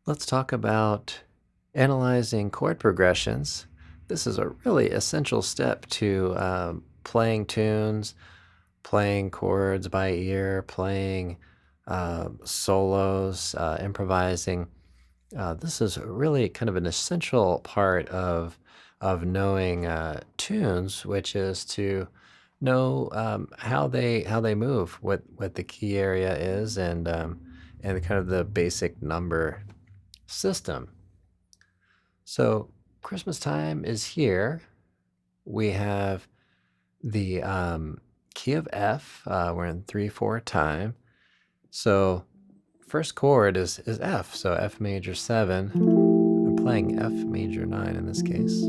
Let's talk about analyzing chord progressions. This is a really essential step to playing tunes, playing chords by ear, playing solos, improvising. This is really kind of an essential part of knowing tunes, which is to know how they move, what the key area is, and kind of the basic number system. So Christmas time is here. We have the key of F. We're in 3/4 time. So first chord is F. So F major 7. I'm playing F major 9 in this case.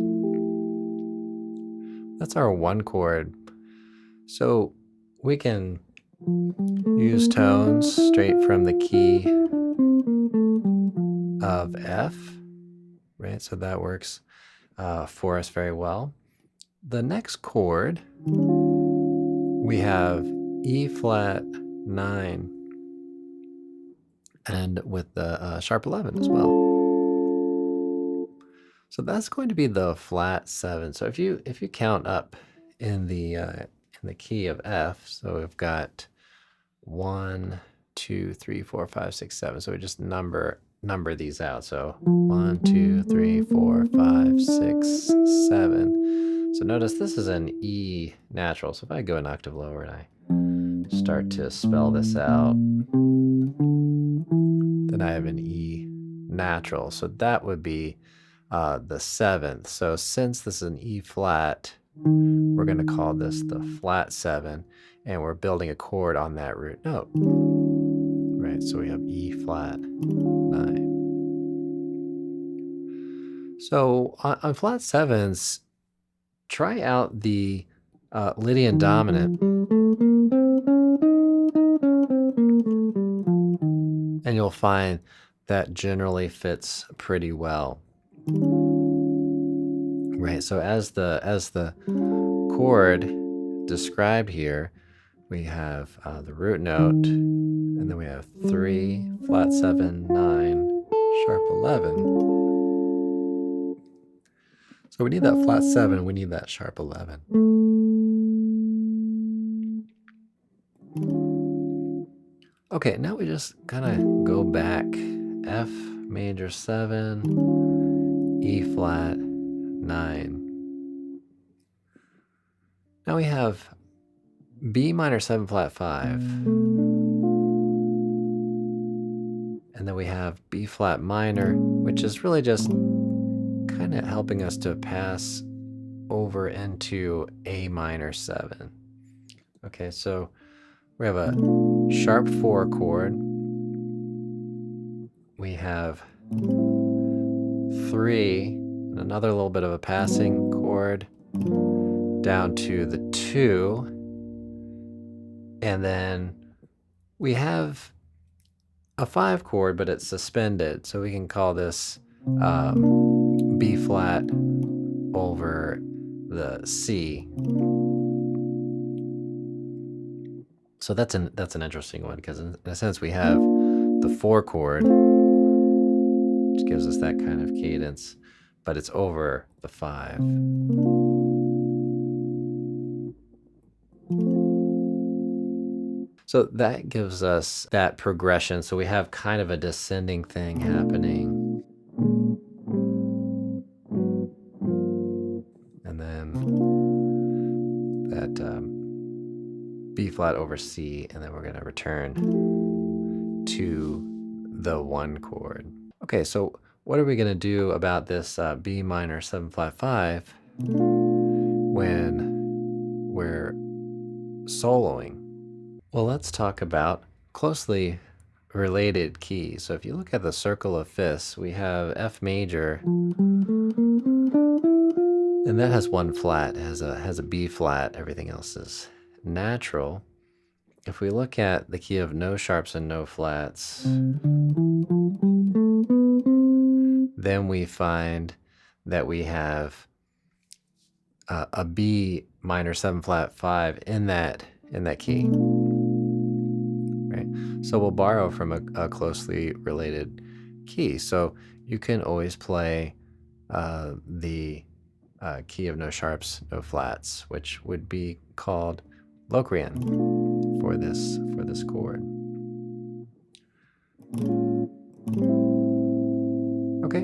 That's our one chord. So we can use tones straight from the key of F, right? So that works for us very well. The next chord, we have E flat 9, and with the sharp 11 as well. So that's going to be the flat 7. So if you count up in the key of F, so we've got 1, 2, 3, 4, 5, 6, 7. So we just number these out. So 1, 2, 3, 4, 5, 6, 7. So notice this is an E natural. So if I go an octave lower and I start to spell this out, then I have an E natural. So that would be the 7th. So since this is an E flat, we're going to call this the flat 7, and we're building a chord on that root note. Right, so we have E flat 9. So on flat 7s, try out the Lydian dominant, and you'll find that generally fits pretty well. Right, so as the chord described here, we have the root note, and then we have 3, flat 7, 9, sharp 11. So we need that flat 7, we need that sharp 11. Okay, now we just kind of go back. F major 7, E flat 9. Now we have B minor 7 flat 5. And then we have B flat minor, which is really just kind of helping us to pass over into A minor 7. Okay, so we have a sharp 4 chord. We have 3, and another little bit of a passing chord down to the 2. And then we have a 5 chord, but it's suspended. So we can call this B flat over the C. So that's an interesting one, because in a sense we have the 4 chord, which gives us that kind of cadence, but it's over the 5. So that gives us that progression. So we have kind of a descending thing happening. And then that B flat over C, and then we're going to return to the 1 chord. Okay, so what are we going to do about this B minor 7 flat 5 when we're soloing? Well, let's talk about closely related keys. So if you look at the circle of fifths, we have F major, and that has 1 flat, has a B flat. Everything else is natural. If we look at the key of no sharps and no flats, then we find that we have a B minor 7 flat 5 in that key. Right? So we'll borrow from a closely related key. So you can always play the key of no sharps, no flats, which would be called Locrian for this chord. Okay,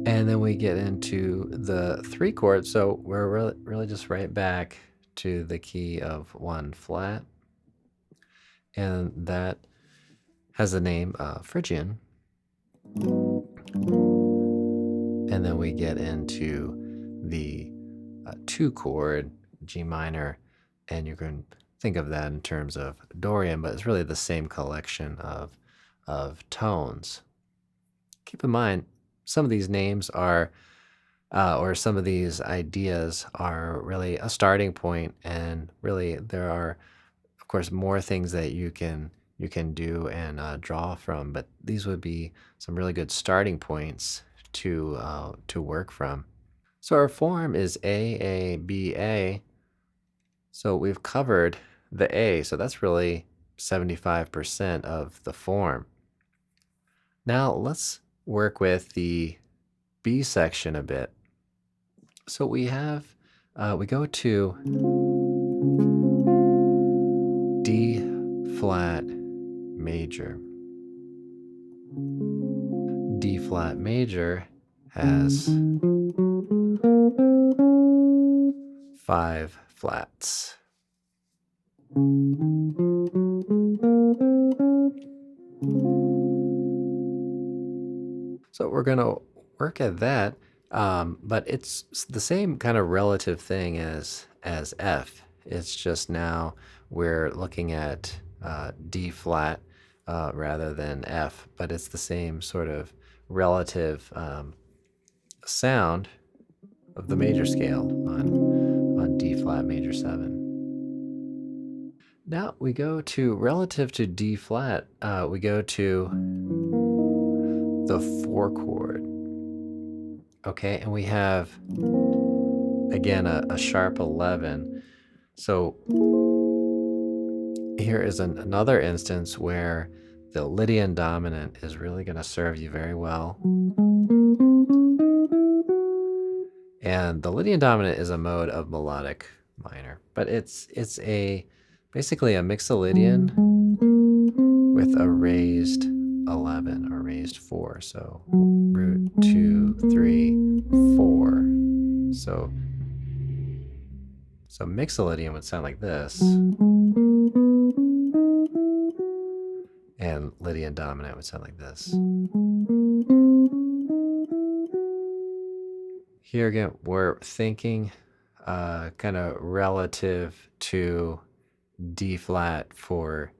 and then we get into the 3 chord. So we're really just right back to the key of 1 flat, and that has the name Phrygian. And then we get into the 2 chord G minor, and you can think of that in terms of Dorian, but it's really the same collection of tones. Keep in mind, some of these names are, or some of these ideas are really a starting point, and really there are, of course, more things that you can do and draw from, but these would be some really good starting points to work from. So our form is A, A, B, A. So we've covered the A, so that's really 75% of the form. Now let's work with the B section a bit. So we have, we go to D flat major. D flat major has 5 flats. So we're going to work at that, but it's the same kind of relative thing as F. It's just now we're looking at D flat rather than F, but it's the same sort of relative sound of the major scale on D flat major 7. Now we go to, relative to D flat, we go to the 4 chord. Okay, and we have, again, a sharp 11. So here is another instance where the Lydian dominant is really going to serve you very well. And the Lydian dominant is a mode of melodic minor, but it's basically a mixolydian with a raised 11 or raised 4. So root 2, 3, 4. So mixolydian would sound like this, and Lydian dominant would sound like this. Here again, we're thinking kind of relative to D flat for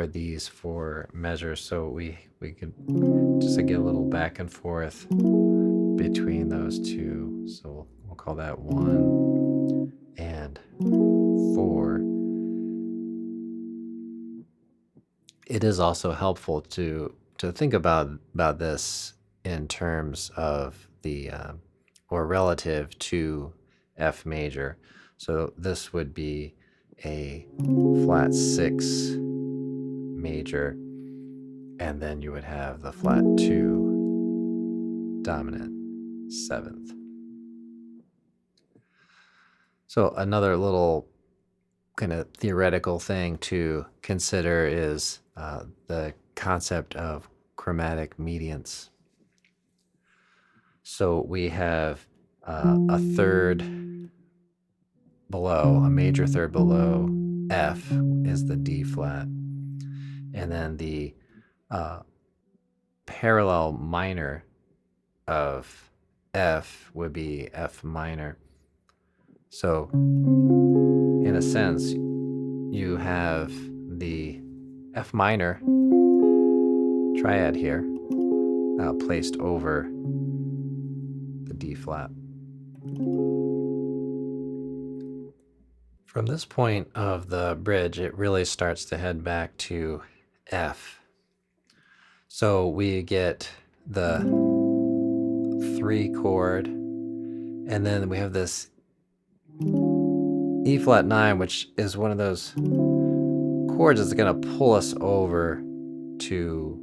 these 4 measures. So we could just get a little back and forth between those 2. So we'll call that 1 and 4. It is also helpful to think about this in terms of the or relative to F major. So this would be a flat 6 major, and then you would have the flat 2 dominant 7th. So another little kind of theoretical thing to consider is the concept of chromatic mediance. So we have a third below, a major third below F is the D flat. And then the parallel minor of F would be F minor. So in a sense, you have the F minor triad here placed over the D flat. From this point of the bridge, it really starts to head back to F. So we get the 3 chord, and then we have this E flat 9, which is one of those chords that's going to pull us over to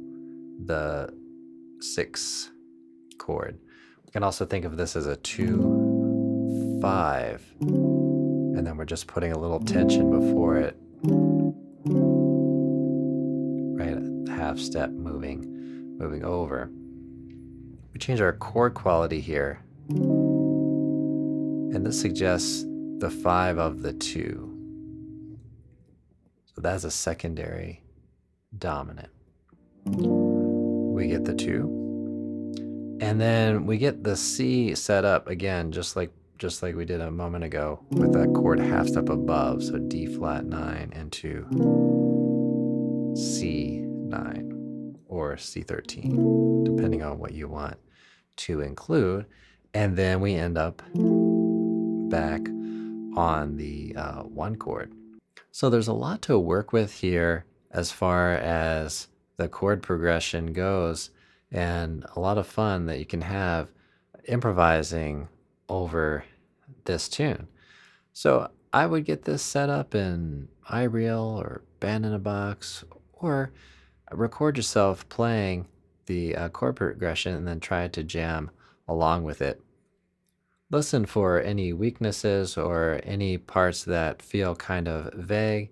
the 6 chord. We can also think of this as a 2, 5, and then we're just putting a little tension before it, right? A half step moving over. We change our chord quality here, and this suggests the 5 of the 2. So that's a secondary dominant. We get the 2. And then we get the C set up again, just like we did a moment ago, with that chord half step above. So D flat 9 into C9 or C13, depending on what you want to include. And then we end up back on the 1 chord. So there's a lot to work with here as far as the chord progression goes, and a lot of fun that you can have improvising over this tune. So I would get this set up in iReel or Band in a Box, or record yourself playing the chord progression and then try to jam along with it. Listen for any weaknesses or any parts that feel kind of vague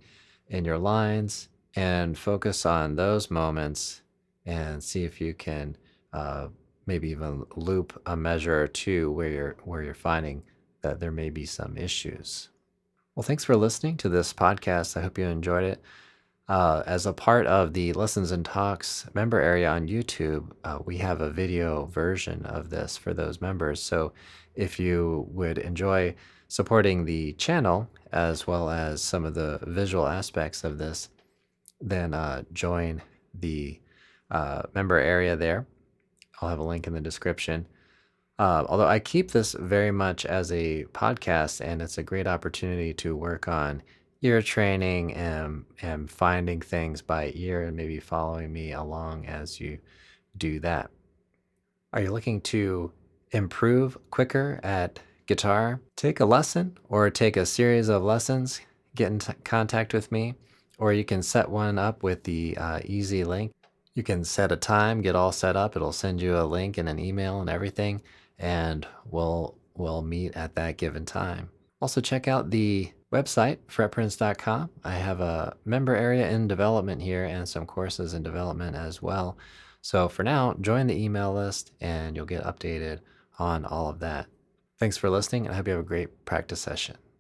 in your lines, and focus on those moments and see if you can maybe even loop a measure or two where you're finding that there may be some issues. Well, thanks for listening to this podcast. I hope you enjoyed it. As a part of the Lessons and Talks member area on YouTube, we have a video version of this for those members. So if you would enjoy supporting the channel as well as some of the visual aspects of this, then join the member area there. I'll have a link in the description. Although I keep this very much as a podcast, and it's a great opportunity to work on ear training and finding things by ear and maybe following me along as you do that. Are you looking to improve quicker at guitar? Take a lesson or take a series of lessons. Get in contact with me, or you can set one up with the easy link. You can set a time, get all set up. It'll send you a link and an email and everything, and we'll meet at that given time. Also, check out the website, fretprince.com. I have a member area in development here and some courses in development as well. So for now, join the email list and you'll get updated on all of that. Thanks for listening, and I hope you have a great practice session.